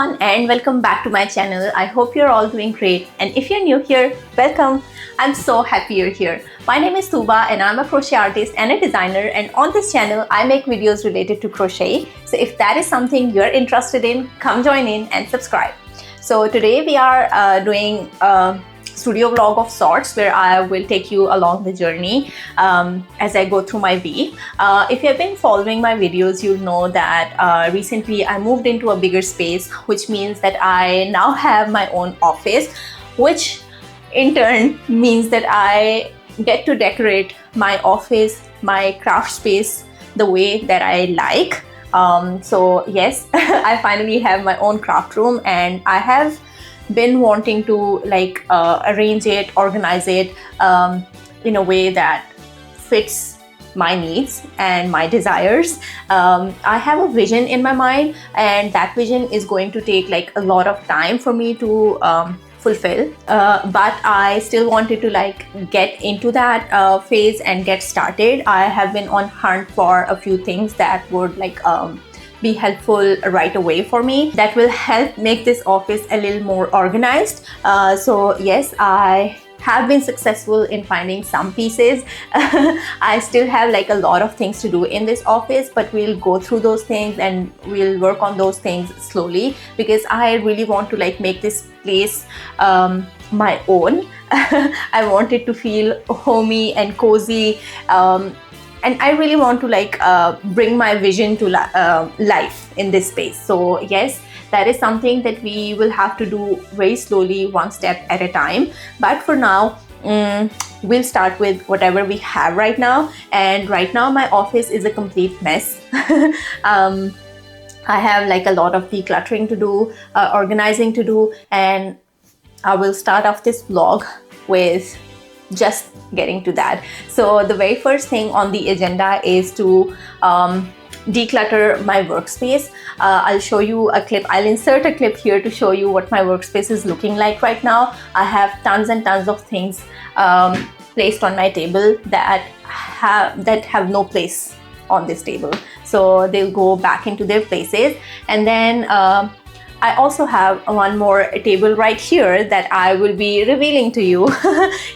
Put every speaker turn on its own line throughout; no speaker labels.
everyone and welcome back to my channel. I hope you're all doing great, and if you're new here, welcome. I'm so happy you're here. My name is Tuba and I'm a crochet artist and a designer, and on this channel I make videos related to crochet. So if that is something you're interested in, come join in and subscribe. So today we are doing a studio vlog of sorts where I will take you along the journey as I go through my week. If you have been following my videos, you'll know that recently I moved into a bigger space, which means that I now have my own office, which in turn means that I get to decorate my office, my craft space the way that I like. So yes, I finally have my own craft room, and I have been wanting to arrange it, organize it in a way that fits my needs and my desires. I have a vision in my mind, and that vision is going to take a lot of time for me to fulfill, but I still wanted to get into that phase and get started. I have been on hunt for a few things that would be helpful right away for me, that will help make this office a little more organized. So yes, I have been successful in finding some pieces. I still have a lot of things to do in this office, but we'll go through those things and we'll work on those things slowly, because I really want to make this place my own. I want it to feel homey and cozy, and I really want to bring my vision to life in this space. So yes, that is something that we will have to do very slowly, one step at a time. But for now, we'll start with whatever we have right now. And right now my office is a complete mess. I have a lot of decluttering to do, organizing to do, and I will start off this vlog with just getting to that. So the very first thing on the agenda is to declutter my workspace. I'll show you a clip. I'll insert a clip here to show you what my workspace is looking like right now. I have tons and tons of things placed on my table that have no place on this table, so they'll go back into their places. And then I also have one more table right here that I will be revealing to you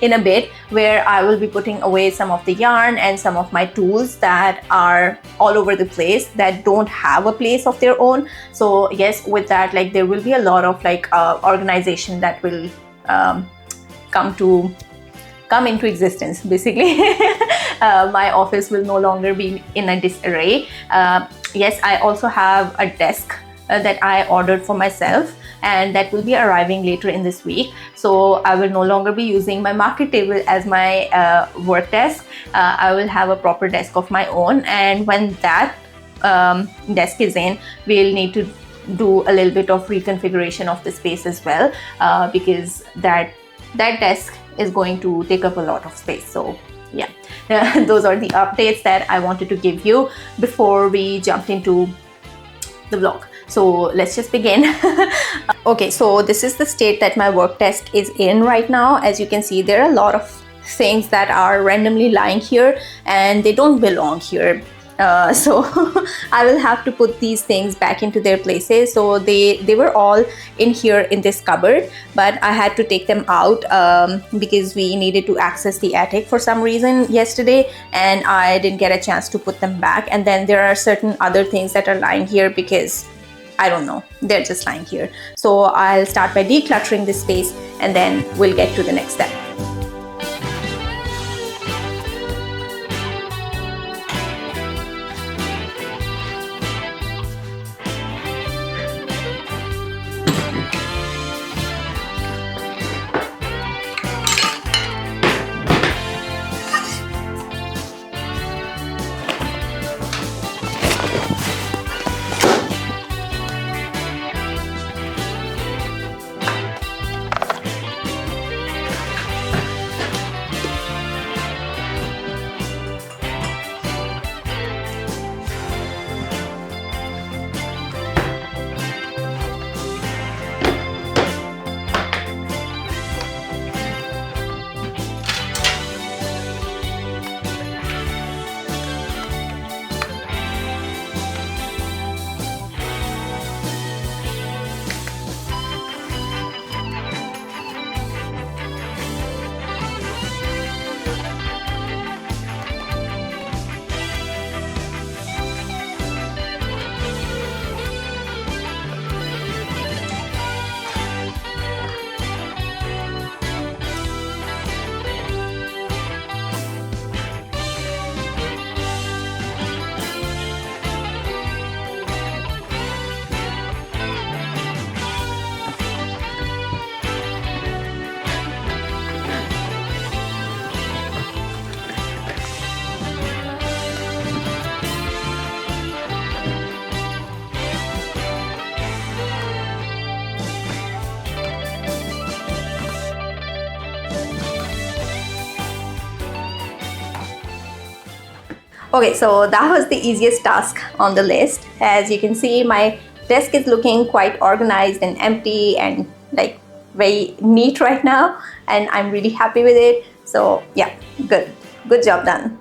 in a bit, where I will be putting away some of the yarn and some of my tools that are all over the place, that don't have a place of their own. So yes, with that, there will be a lot of organization that will come into existence, basically. My office will no longer be in a disarray. Yes, I also have a desk that I ordered for myself, and that will be arriving later in this week. So I will no longer be using my market table as my work desk. I will have a proper desk of my own, and when that desk is in, we'll need to do a little bit of reconfiguration of the space as well, because that desk is going to take up a lot of space. So yeah, those are the updates that I wanted to give you before we jumped into the vlog. So let's just begin. Okay, so this is the state that my work desk is in right now. As you can see, there are a lot of things that are randomly lying here, and they don't belong here. So I will have to put these things back into their places. So they were all in here in this cupboard, but I had to take them out because we needed to access the attic for some reason yesterday, and I didn't get a chance to put them back. And then there are certain other things that are lying here because I don't know, they're just lying here. So I'll start by decluttering this space, and then we'll get to the next step. Okay, so that was the easiest task on the list. As you can see, my desk is looking quite organized and empty and like very neat right now, and I'm really happy with it. So yeah, good job done.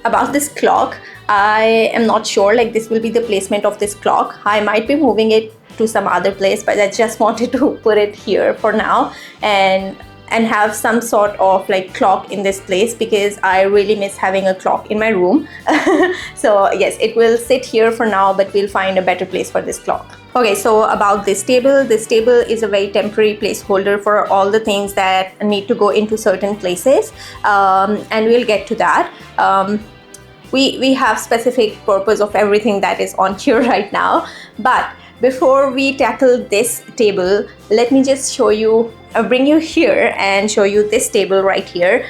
About this clock, I am not sure like this will be the placement of this clock. I might be moving it to some other place, but I just wanted to put it here for now and have some sort of like clock in this place because I really miss having a clock in my room. So yes, it will sit here for now, but we'll find a better place for this clock. Okay, so about this table is a very temporary placeholder for all the things that need to go into certain places, and we'll get to that. We have specific purpose of everything that is on here right now, but before we tackle this table, let me just show you, bring you here and show you this table right here.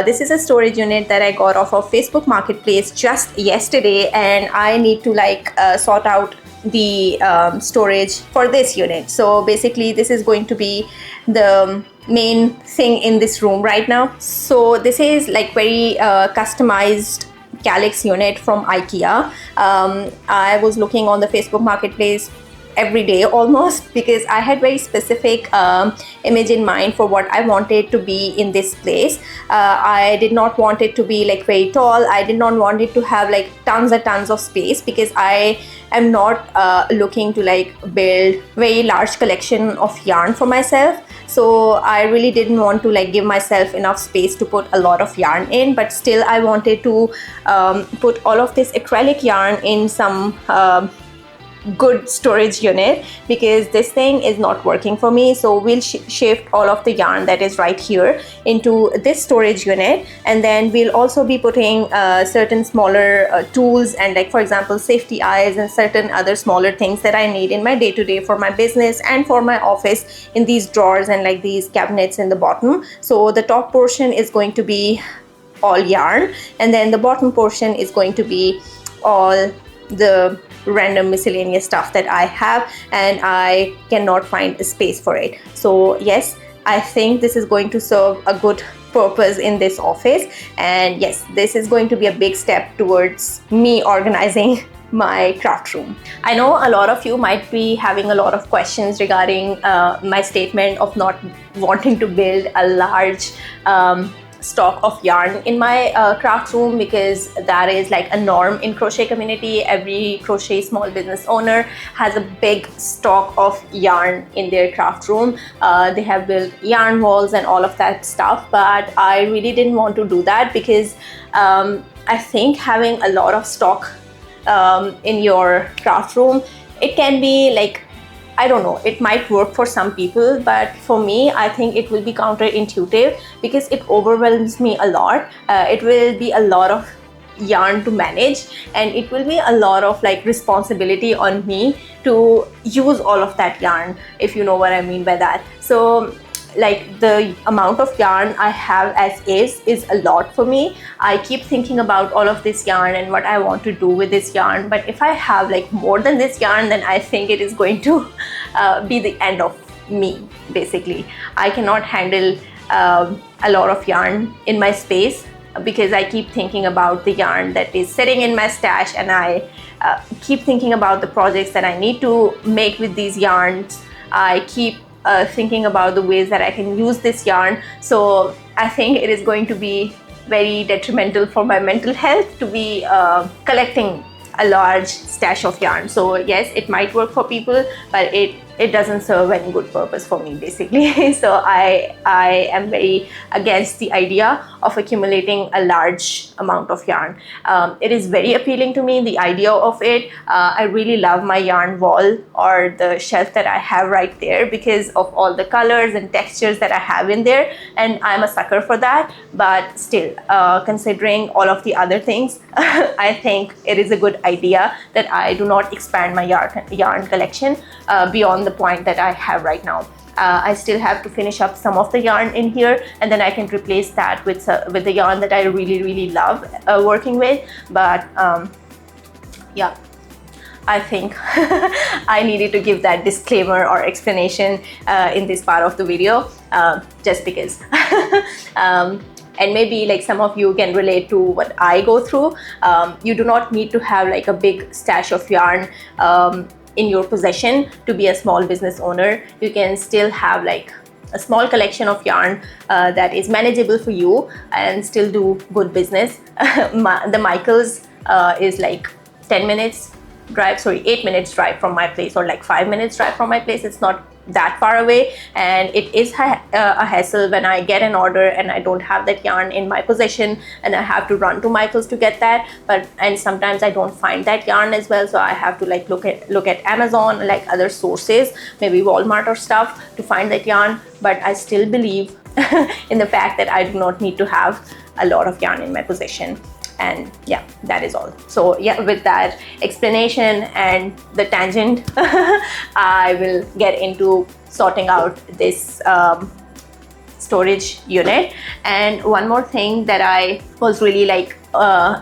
This is a storage unit that I got off of Facebook Marketplace just yesterday, and I need to like sort out the storage for this unit. So basically this is going to be the main thing in this room right now. So this is like very customized Calyx unit from IKEA. I was looking on the Facebook Marketplace every day almost because I had very specific image in mind for what I wanted to be in this place. I did not want it to be like very tall. I did not want it to have like tons of space because I am not looking to like build very large collection of yarn for myself. So I really didn't want to like give myself enough space to put a lot of yarn in, but still I wanted to put all of this acrylic yarn in some good storage unit because this thing is not working for me. So we'll shift all of the yarn that is right here into this storage unit, and then we'll also be putting certain smaller tools and like for example safety eyes and certain other smaller things that I need in my day-to-day for my business and for my office in these drawers and like these cabinets in the bottom. So the top portion is going to be all yarn, and then the bottom portion is going to be all the random miscellaneous stuff that I have, and I cannot find a space for it. So yes, I think this is going to serve a good purpose in this office, and yes, this is going to be a big step towards me organizing my craft room. I know a lot of you might be having a lot of questions regarding my statement of not wanting to build a large stock of yarn in my craft room, because that is like a norm in crochet community. Every crochet small business owner has a big stock of yarn in their craft room. They have built yarn walls and all of that stuff, but I really didn't want to do that because I think having a lot of stock in your craft room, it can be like, I don't know, it might work for some people, but for me, I think it will be counterintuitive because it overwhelms me a lot. It will be a lot of yarn to manage, and it will be a lot of like responsibility on me to use all of that yarn, if you know what I mean by that. So like the amount of yarn I have as is a lot for me. I keep thinking about all of this yarn and what I want to do with this yarn, but if I have like more than this yarn, then I think it is going to be the end of me. Basically, I cannot handle a lot of yarn in my space because I keep thinking about the yarn that is sitting in my stash, and I keep thinking about the projects that I need to make with these yarns. I keep thinking about the ways that I can use this yarn. So I think it is going to be very detrimental for my mental health to be collecting a large stash of yarn. So yes, it might work for people, but it doesn't serve any good purpose for me basically. So I am very against the idea of accumulating a large amount of yarn. It is very appealing to me, the idea of it. I really love my yarn wall or the shelf that I have right there because of all the colors and textures that I have in there, and I'm a sucker for that. But still, considering all of the other things, I think it is a good idea that I do not expand my yarn collection beyond the point that I have right now. I still have to finish up some of the yarn in here, and then I can replace that with the yarn that I really love working with. But yeah, I think I needed to give that disclaimer or explanation in this part of the video, just because. And maybe like some of you can relate to what I go through. You do not need to have like a big stash of yarn in your possession to be a small business owner. You can still have like a small collection of yarn that is manageable for you and still do good business. The Michaels is like 10 minutes drive, sorry, 8 minutes drive from my place, or like 5 minutes drive from my place. It's not that far away, and it is a hassle when I get an order and I don't have that yarn in my possession and I have to run to Michael's to get that. And sometimes I don't find that yarn as well, so I have to like look at Amazon, like other sources, maybe Walmart or stuff, to find that yarn. But I still believe in the fact that I do not need to have a lot of yarn in my possession. And yeah, that is all. So yeah, with that explanation and the tangent, I will get into sorting out this storage unit. And one more thing that I was really like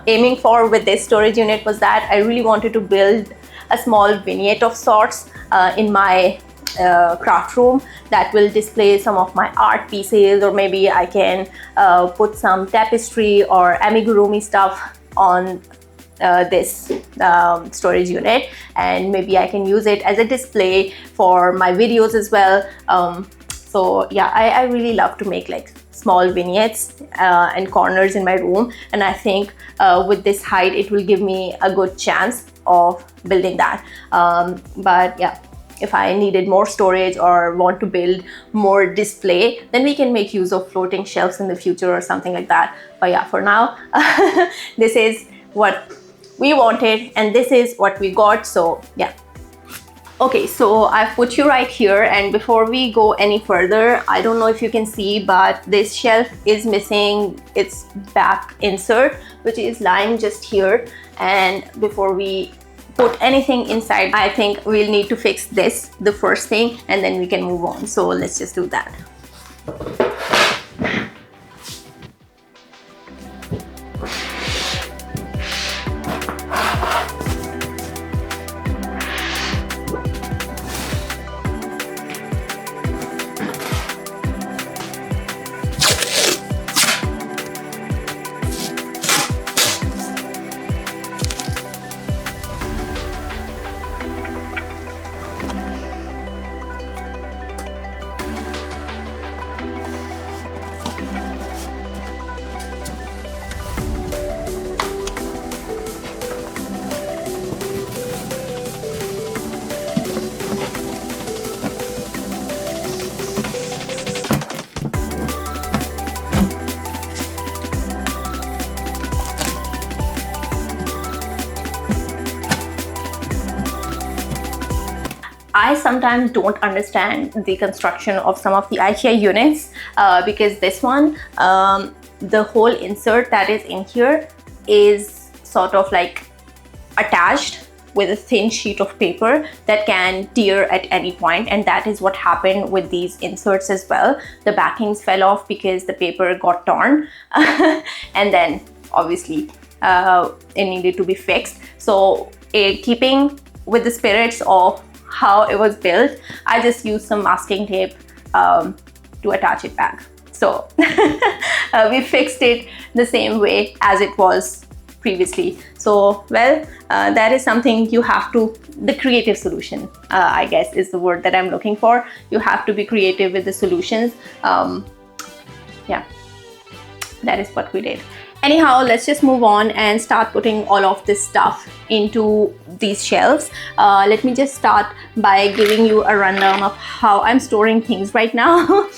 aiming for with this storage unit was that I really wanted to build a small vignette of sorts in my craft room that will display some of my art pieces, or maybe I can put some tapestry or amigurumi stuff on this storage unit, and maybe I can use it as a display for my videos as well. So yeah, I really love to make like small vignettes and corners in my room, and I think with this height it will give me a good chance of building that. But yeah, if I needed more storage or want to build more display, then we can make use of floating shelves in the future or something like that. But yeah, for now, this is what we wanted and this is what we got. So yeah. Okay, so I've put you right here, and before we go any further, I don't know if you can see, but this shelf is missing its back insert, which is lying just here. And before we put anything inside, I think we'll need to fix this, the first thing, and then we can move on. So let's just do that. I sometimes don't understand the construction of some of the IKEA units because this one, the whole insert that is in here is sort of like attached with a thin sheet of paper that can tear at any point, and that is what happened with these inserts as well. The backings fell off because the paper got torn and then obviously it needed to be fixed. So keeping with the spirits of how it was built, I just used some masking tape to attach it back. So we fixed it the same way as it was previously. So well, that is something you have to, the creative solution, I guess is the word that I'm looking for. You have to be creative with the solutions. Yeah, that is what we did. Anyhow, let's just move on and start putting all of this stuff into these shelves. Let me just start by giving you a rundown of how I'm storing things right now.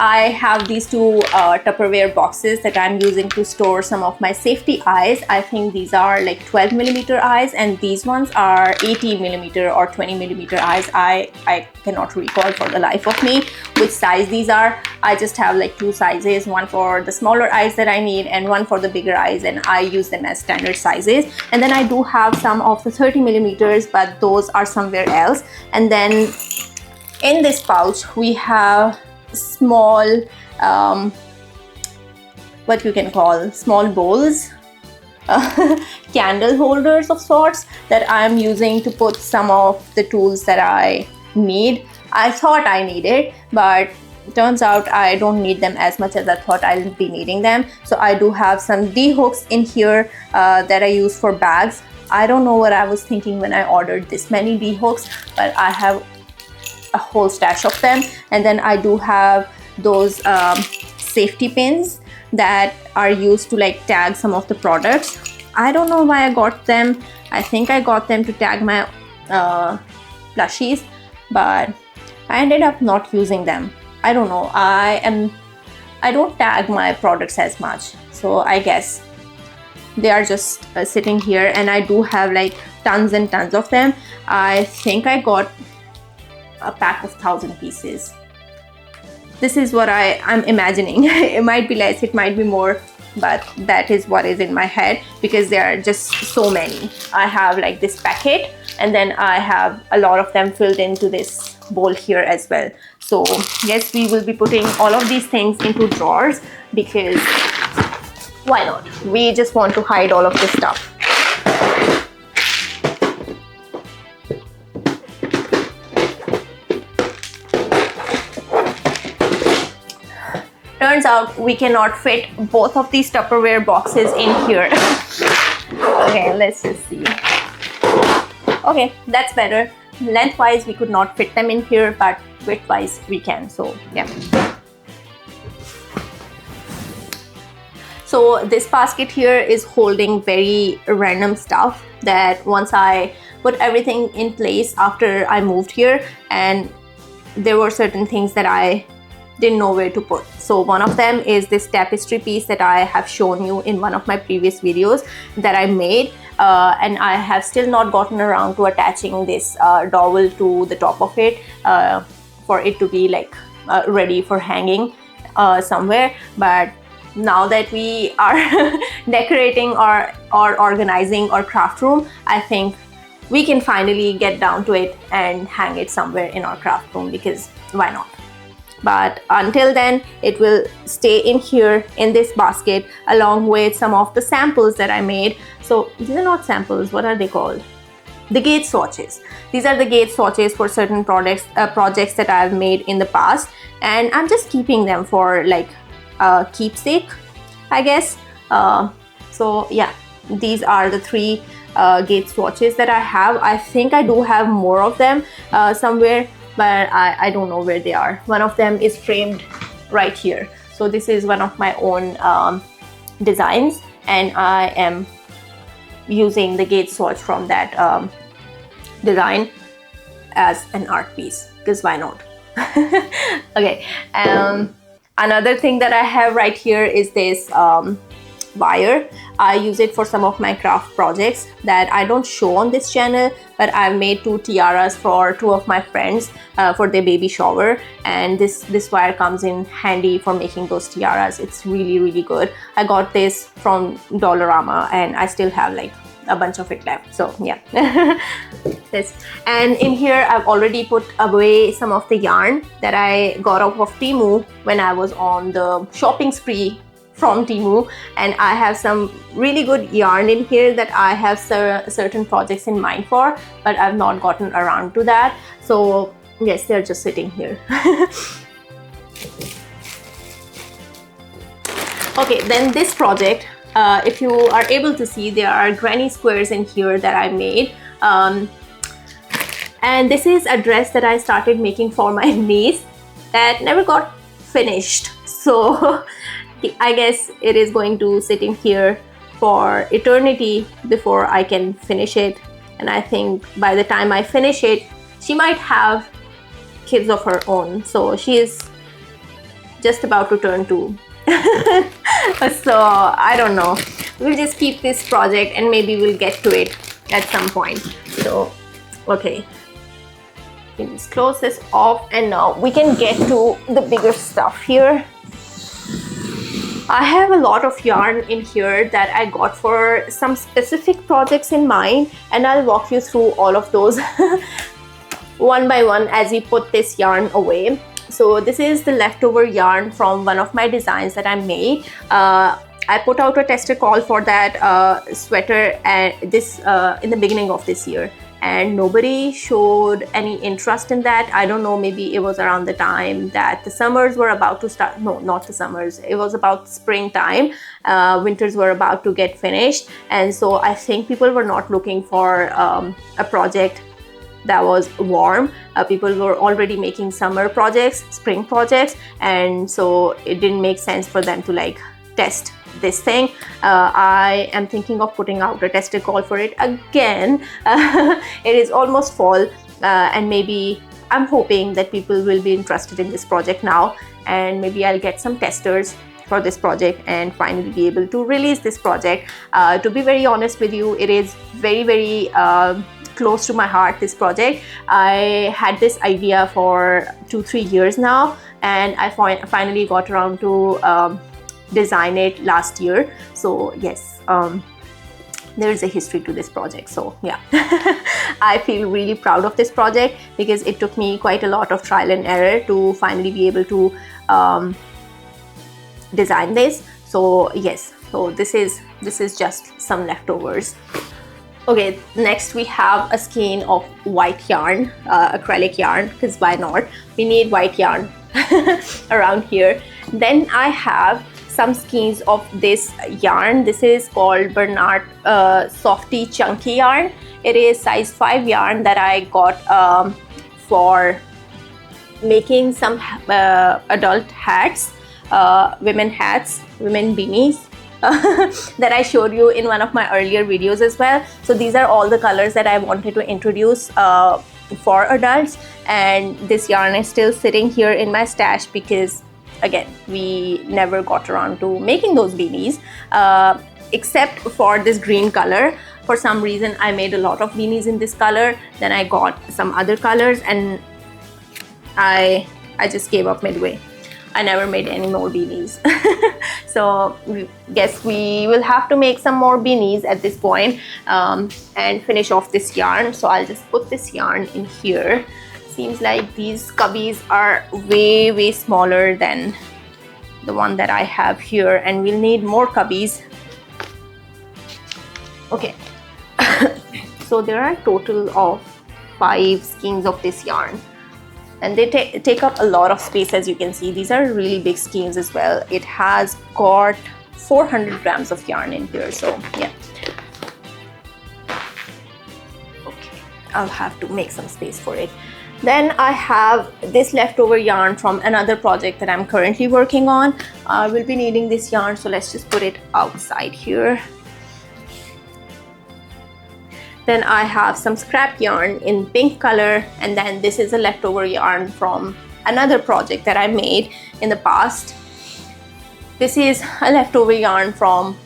I have these two Tupperware boxes that I'm using to store some of my safety eyes. I think these are like 12mm eyes, and these ones are 80mm or 20mm eyes. I cannot recall for the life of me which size these are. I just have like two sizes, one for the smaller eyes that I need and one for the bigger eyes, and I use them as standard sizes. And then I do have some of the 30mm, but those are somewhere else. And then in this pouch we have small what you can call small bowls candle holders of sorts that I'm using to put some of the tools that I need. I thought I needed, but turns out I don't need them as much as I thought I'll be needing them. So I do have some D hooks in here that I use for bags. I don't know what I was thinking when I ordered this many D hooks, but I have a whole stash of them. And then I do have those safety pins that are used to like tag some of the products. I don't know why I got them. I think I got them to tag my plushies, but I ended up not using them. I don't know. I don't tag my products as much, so I guess they are just sitting here. And I do have like tons and tons of them. I think I got a pack of 1,000 pieces. This is what I'm imagining. It might be less, it might be more, but that is what is in my head because there are just so many. I have like this packet, and then I have a lot of them filled into this bowl here as well. So yes, we will be putting all of these things into drawers because why not? We just want to hide all of this stuff. Turns out we cannot fit both of these Tupperware boxes in here. Okay, let's just see. Okay, that's better. Lengthwise we could not fit them in here, but widthwise we can, so yeah. So this basket here is holding very random stuff that once I put everything in place after I moved here, and there were certain things that I didn't know where to put. So one of them is this tapestry piece that I have shown you in one of my previous videos that I made, and I have still not gotten around to attaching this dowel to the top of it for it to be like ready for hanging somewhere. But now that we are decorating or organizing our craft room, I think we can finally get down to it and hang it somewhere in our craft room, because why not? But until then, it will stay in here in this basket along with some of the samples that I made. So these are not samples, what are they called? The gauge swatches. These are the gauge swatches for certain projects that I've made in the past, and I'm just keeping them for like keepsake, I guess. So yeah, these are the 3 gauge swatches that I have. I think I do have more of them somewhere, but I don't know where they are. One of them is framed right here. So this is one of my own designs, and I am using the gauge swatch from that design as an art piece, because why not? Okay, another thing that I have right here is this wire. I use it for some of my craft projects that I don't show on this channel, but I've made 2 tiaras for 2 of my friends for their baby shower, and this wire comes in handy for making those tiaras. It's really good. I got this from Dollarama and I still have like a bunch of it left, so yeah. This, and in here I've already put away some of the yarn that I got off of Temu when I was on the shopping spree from Temu, and I have some really good yarn in here that I have certain projects in mind for, but I've not gotten around to that. So yes, they're just sitting here. Okay, then this project, if you are able to see, there are granny squares in here that I made, and this is a dress that I started making for my niece that never got finished. So I guess it is going to sit in here for eternity before I can finish it. And I think by the time I finish it, she might have kids of her own. So she is just about to turn 2. So I don't know. We'll just keep this project and maybe we'll get to it at some point. So, okay. Let's close this off, and now we can get to the bigger stuff here. I have a lot of yarn in here that I got for some specific projects in mind, and I'll walk you through all of those one by one as we put this yarn away. So this is the leftover yarn from one of my designs that I made. I put out a tester call for that sweater and this in the beginning of this year, and nobody showed any interest in that. I don't know, maybe it was around the time that the summers were about to start. No, not the summers, it was about springtime. Winters were about to get finished, and so I think people were not looking for a project that was warm. People were already making summer projects, spring projects, and so it didn't make sense for them to like test this thing. I am thinking of putting out a tester call for it again. It is almost fall, and maybe I'm hoping that people will be interested in this project now, and maybe I'll get some testers for this project and finally be able to release this project. To be very honest with you, it is very close to my heart, this project. I had this idea for 2-3 years now, and I finally got around to design it last year. So yes, there is a history to this project. So yeah, I feel really proud of this project because it took me quite a lot of trial and error to finally be able to design this. So yes, so this is just some leftovers. Okay, next we have a skein of white yarn, acrylic yarn, because why not? We need white yarn around here. Then I have some skeins of this yarn. This is called Bernard Softy Chunky yarn. It is size 5 yarn that I got for making some adult hats, women hats, women beanies. That I showed you in one of my earlier videos as well. So these are all the colors that I wanted to introduce for adults, and this yarn is still sitting here in my stash because again, we never got around to making those beanies, except for this green color. For some reason I made a lot of beanies in this color, then I got some other colors and I just gave up midway. I never made any more beanies. So guess we will have to make some more beanies at this point, and finish off this yarn. So I'll just put this yarn in here. Seems like these cubbies are way smaller than the one that I have here, and we'll need more cubbies. Okay. So there are a total of 5 skeins of this yarn, and they take up a lot of space. As you can see, these are really big skeins as well. It has got 400 grams of yarn in here, so yeah. Okay, I'll have to make some space for it. Then I have this leftover yarn from another project that I'm currently working on. I will be needing this yarn, so let's just put it outside here. Then I have some scrap yarn in pink color, and then this is a leftover yarn from another project that I made in the past. This is a leftover yarn from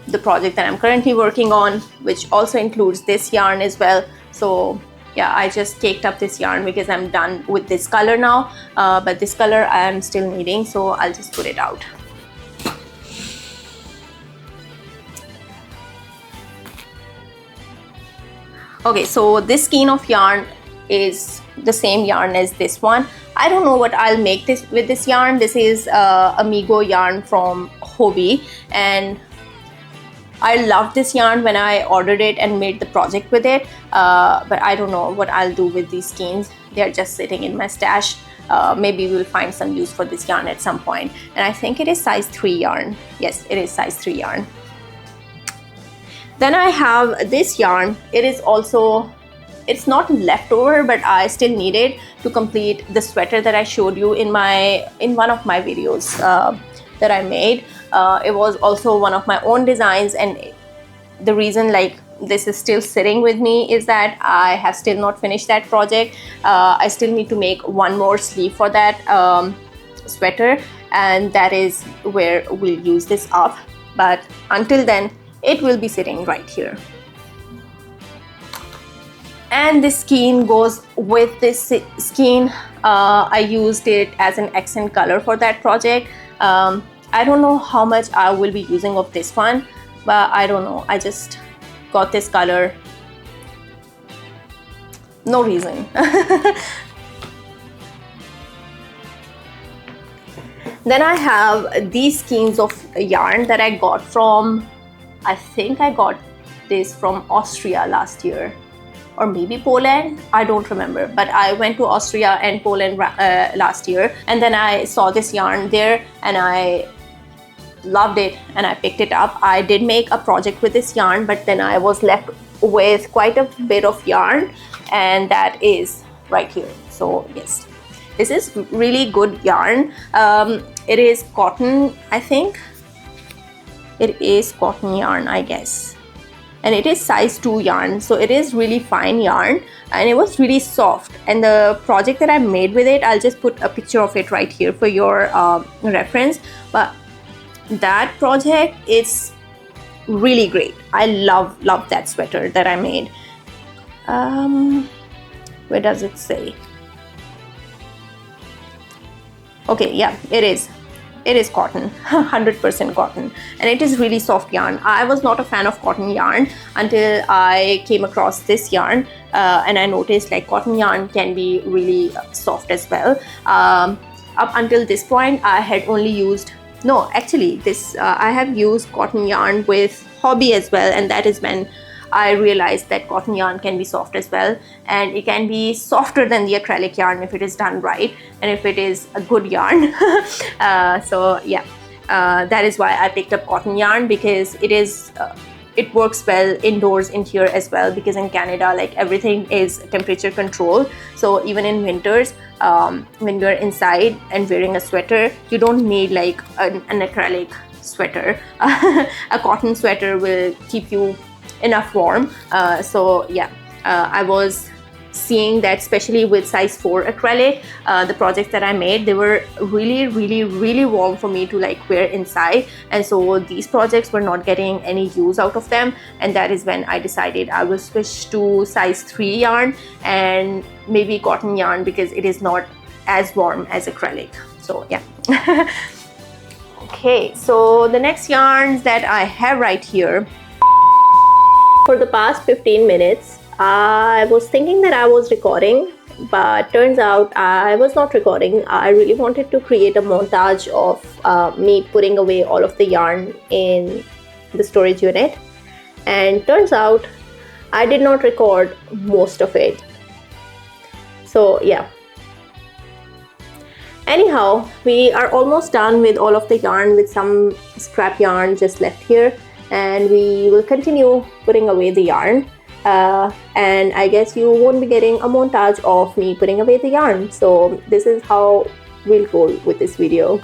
the project that I'm currently working on, which also includes this yarn as well. So yeah, I just caked up this yarn because I'm done with this color now, but this color I am still needing, so I'll just put it out. Okay, so this skein of yarn is the same yarn as this one. I don't know what I'll make this with this yarn. This is Amigo yarn from Hobby, and I loved this yarn when I ordered it and made the project with it, but I don't know what I'll do with these skeins. They're just sitting in my stash. Maybe we'll find some use for this yarn at some point. And I think it is size 3 yarn. Yes, it is size 3 yarn. Then I have this yarn. It is also, it's not leftover, but I still need it to complete the sweater that I showed you in one of my videos that I made. It was also one of my own designs, and the reason like this is still sitting with me is that I have still not finished that project. I still need to make one more sleeve for that sweater, and that is where we'll use this up. But until then, it will be sitting right here. And this skein goes with this skein. I used it as an accent color for that project. I don't know how much I will be using of this one, but I don't know. I just got this color. No reason. Then I have these skeins of yarn that I got from, I think I got this from Austria last year, or maybe Poland, I don't remember, but I went to Austria and Poland last year, and then I saw this yarn there and I loved it and I picked it up. I did make a project with this yarn, but then I was left with quite a bit of yarn, and that is right here. So yes, this is really good yarn. It is cotton, I think. It is cotton yarn, I guess. And it is size 2 yarn, so it is really fine yarn, and it was really soft. And the project that I made with it, I'll just put a picture of it right here for your reference. But that project is really great. I love that sweater that I made. Where does it say? Okay, yeah, it is cotton, 100% cotton, and it is really soft yarn. I was not a fan of cotton yarn until I came across this yarn, and I noticed like cotton yarn can be really soft as well. Up until this point, I had only used, no, actually this I have used cotton yarn with hobby as well, and that is when I realized that cotton yarn can be soft as well, and it can be softer than the acrylic yarn if it is done right and if it is a good yarn. So yeah, that is why I picked up cotton yarn, because it is it works well indoors in here as well, because in Canada like everything is temperature controlled. So even in winters, when you're inside and wearing a sweater, you don't need like an acrylic sweater. A cotton sweater will keep you enough warm. So yeah, I was seeing that especially with size 4 acrylic, the projects that I made, they were really warm for me to like wear inside, and so these projects were not getting any use out of them, and that is when I decided I will switch to size 3 yarn and maybe cotton yarn, because it is not as warm as acrylic. So yeah. Okay, so the next yarns that I have right here. For the past 15 minutes, I was thinking that I was recording, but turns out I was not recording. I really wanted to create a montage of me putting away all of the yarn in the storage unit, and turns out I did not record most of it. So yeah. Anyhow, we are almost done with all of the yarn, with some scrap yarn just left here, and we will continue putting away the yarn, and I guess you won't be getting a montage of me putting away the yarn. So this is how we'll roll with this video.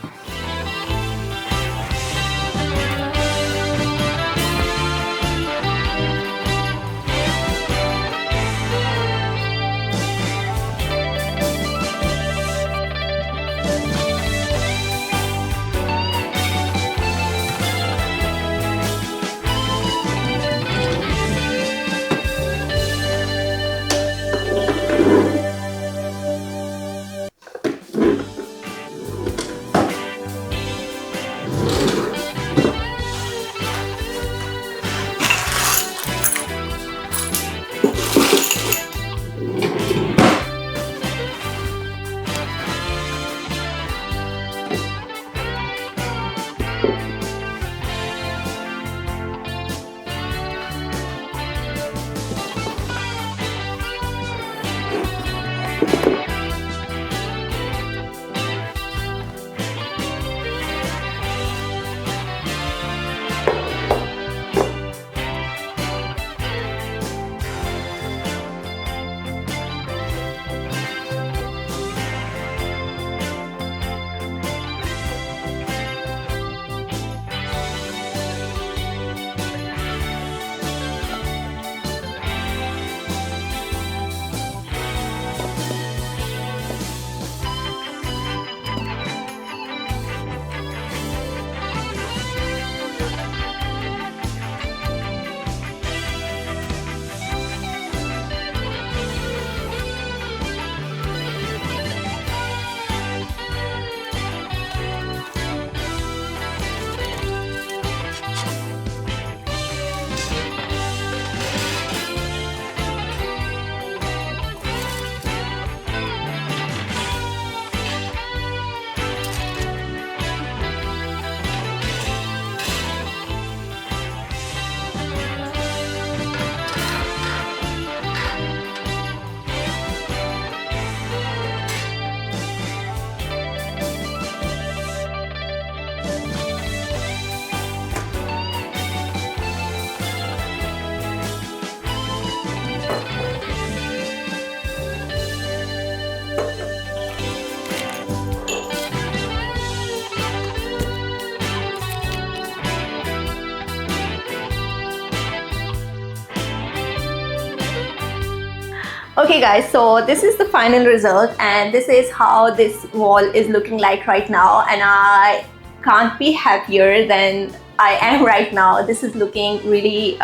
Okay guys, so this is the final result and this is how this wall is looking like right now, and I can't be happier than I am right now. This is looking really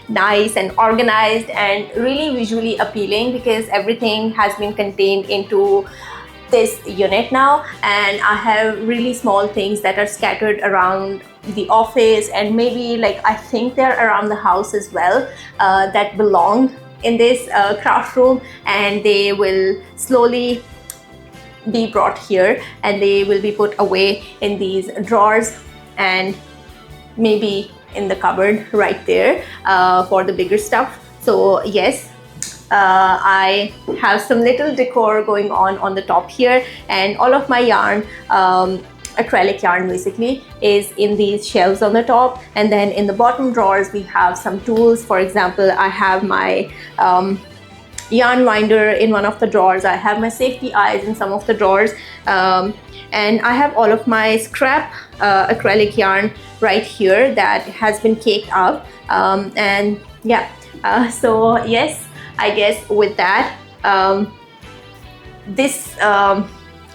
nice and organized and really visually appealing because everything has been contained into this unit now, and I have really small things that are scattered around the office and maybe like I think they're around the house as well, that belong in this craft room, and they will slowly be brought here and they will be put away in these drawers and maybe in the cupboard right there for the bigger stuff. So yes, I have some little decor going on the top here, and all of my yarn, acrylic yarn basically, is in these shelves on the top, and then in the bottom drawers we have some tools. For example, I have my yarn winder in one of the drawers, I have my safety eyes in some of the drawers, and I have all of my scrap acrylic yarn right here that has been caked up, and yeah, so yes, I guess with that, this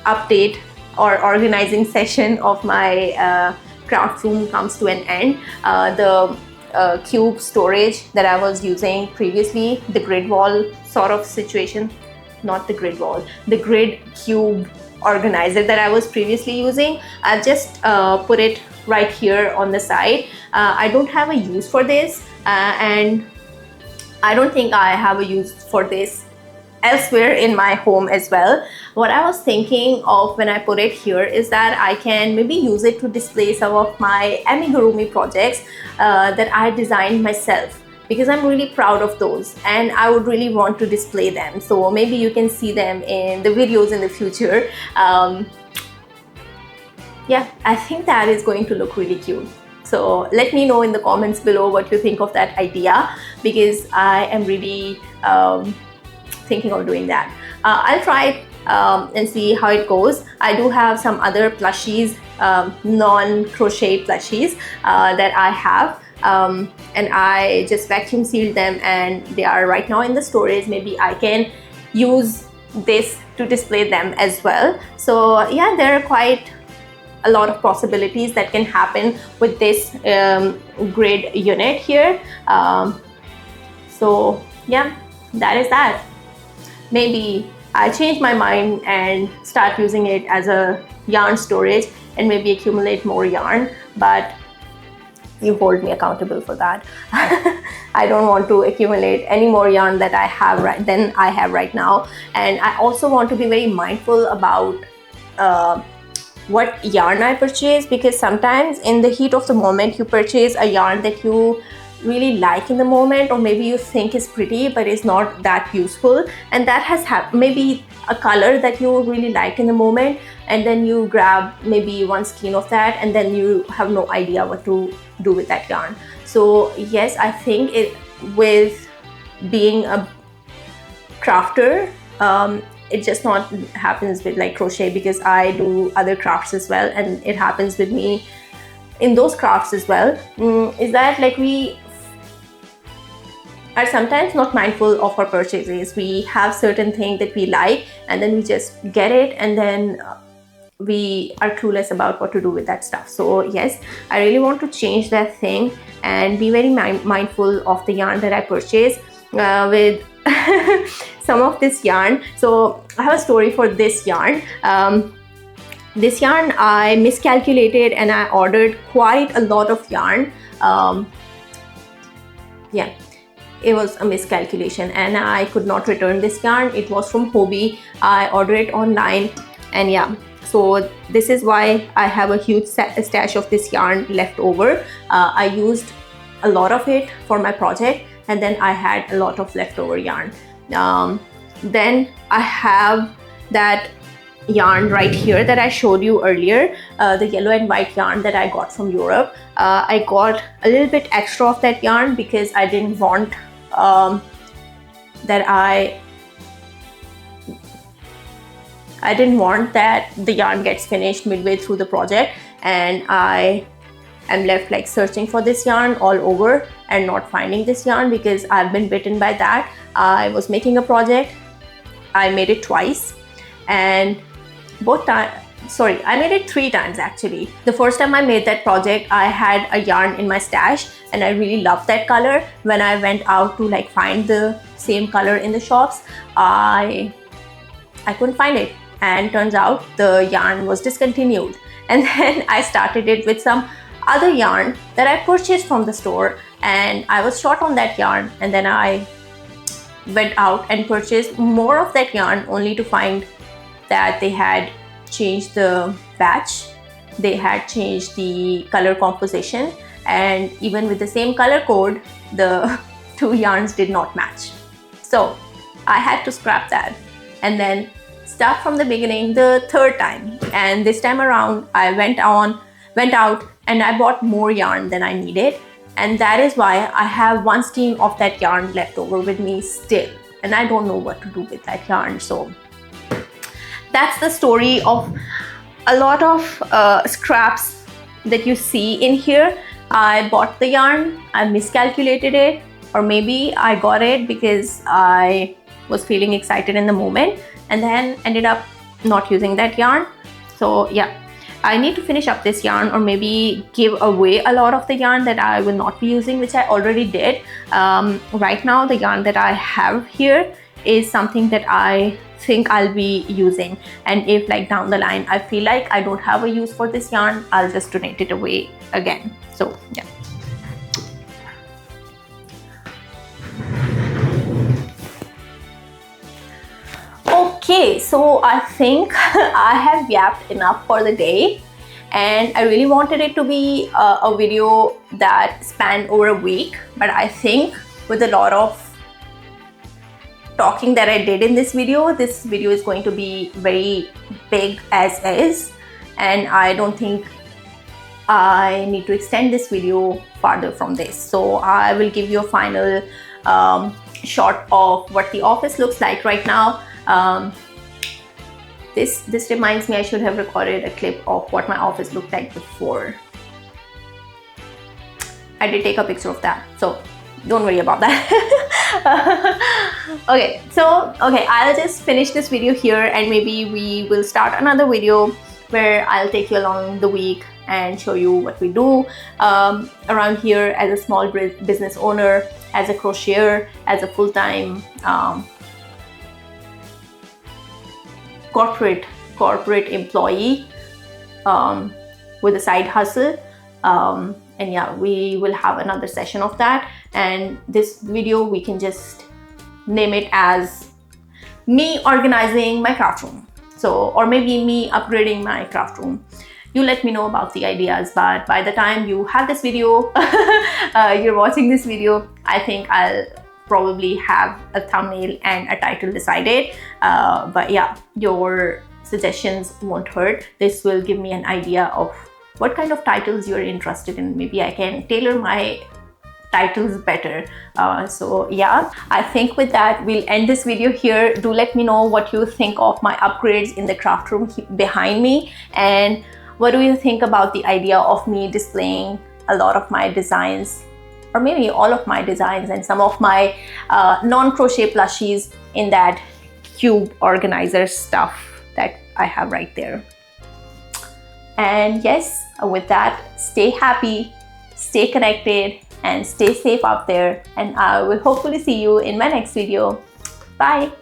update or organizing session of my craft room comes to an end. The cube storage that I was using previously, the grid wall sort of situation, not the grid wall, the grid cube organizer that I was previously using, I've just put it right here on the side. I don't have a use for this, and I don't think I have a use for this elsewhere in my home as well. What I was thinking of when I put it here is that I can maybe use it to display some of my amigurumi projects that I designed myself, because I'm really proud of those and I would really want to display them. So maybe you can see them in the videos in the future. Yeah, I think that is going to look really cute. So let me know in the comments below what you think of that idea, because I am really thinking of doing that. I'll try it and see how it goes. I do have some other plushies, non-crochet plushies that I have, and I just vacuum sealed them and they are right now in the storage. Maybe I can use this to display them as well. So yeah, there are quite a lot of possibilities that can happen with this grid unit here. So yeah, that is that. Maybe I change my mind and start using it as a yarn storage and maybe accumulate more yarn, but you hold me accountable for that. I don't want to accumulate any more yarn that I have right now, and I also want to be very mindful about what yarn I purchase, because sometimes in the heat of the moment you purchase a yarn that you really like in the moment, or maybe you think is pretty but is not that useful, and that has happened. Maybe a color that you really like in the moment, and then you grab maybe one skein of that and then you have no idea what to do with that yarn. So yes, I think it, with being a crafter, it just not happens with like crochet, because I do other crafts as well, and it happens with me in those crafts as well, is that like we are sometimes not mindful of our purchases. We have certain things that we like and then we just get it, and then we are clueless about what to do with that stuff. So yes, I really want to change that thing and be very mindful of the yarn that I purchase with some of this yarn. So I have a story for this yarn. This yarn I miscalculated and I ordered quite a lot of yarn. Yeah, it was a miscalculation and I could not return this yarn. It was from Hobby. I ordered it online, and yeah, so this is why I have a huge stash of this yarn left over. I used a lot of it for my project, and then I had a lot of leftover yarn. Then I have that yarn right here that I showed you earlier, the yellow and white yarn that I got from Europe. I got a little bit extra of that yarn because I didn't want that the yarn gets finished midway through the project, and I I'm left like searching for this yarn all over and not finding this yarn because I've been bitten by that. I was making a project, I made it twice, and I made it 3 times actually. The first time I made that project, I had a yarn in my stash and I really loved that color. When I went out to like find the same color in the shops, I couldn't find it, and turns out the yarn was discontinued. And then I started it with some other yarn that I purchased from the store, and I was short on that yarn, and then I went out and purchased more of that yarn only to find that they had changed the batch, they had changed the color composition, and even with the same color code, the 2 yarns did not match. So I had to scrap that and then start from the beginning the 3rd time. And this time around I went out and I bought more yarn than I needed, and that is why I have 1 skein of that yarn left over with me still, and I don't know what to do with that yarn. So that's the story of a lot of scraps that you see in here. I bought the yarn, I miscalculated it, or maybe I got it because I was feeling excited in the moment and then ended up not using that yarn. So yeah, I need to finish up this yarn, or maybe give away a lot of the yarn that I will not be using, which I already did. Right now the yarn that I have here is something that I think I'll be using, and if like down the line I feel like I don't have a use for this yarn, I'll just donate it away again. So yeah. Okay, so I think I have yapped enough for the day, and I really wanted it to be a video that spanned over a week, but I think with a lot of talking that I did in this video is going to be very big as is, and I don't think I need to extend this video farther from this. So I will give you a final shot of what the office looks like right now. This reminds me I should have recorded a clip of what my office looked like before. I did take a picture of that, so don't worry about that. Okay, I'll just finish this video here, and maybe we will start another video where I'll take you along the week and show you what we do around here as a small business owner, as a crocheter, as a full-time corporate employee with a side hustle. And yeah, we will have another session of that, and this video we can just name it as me organizing my craft room, so, or maybe me upgrading my craft room. You let me know about the ideas, but by the time you have this video, you're watching this video, I think I'll probably have a thumbnail and a title decided. But yeah, your suggestions won't hurt. This will give me an idea of what kind of titles you're interested in. Maybe I can tailor my titles better. So yeah, I think with that we'll end this video here. Do let me know what you think of my upgrades in the craft room behind me, and what do you think about the idea of me displaying a lot of my designs, or maybe all of my designs, and some of my non-crochet plushies in that cube organizer stuff that I have right there. And yes, with that, stay happy, stay connected, and stay safe out there, and I will hopefully see you in my next video. Bye.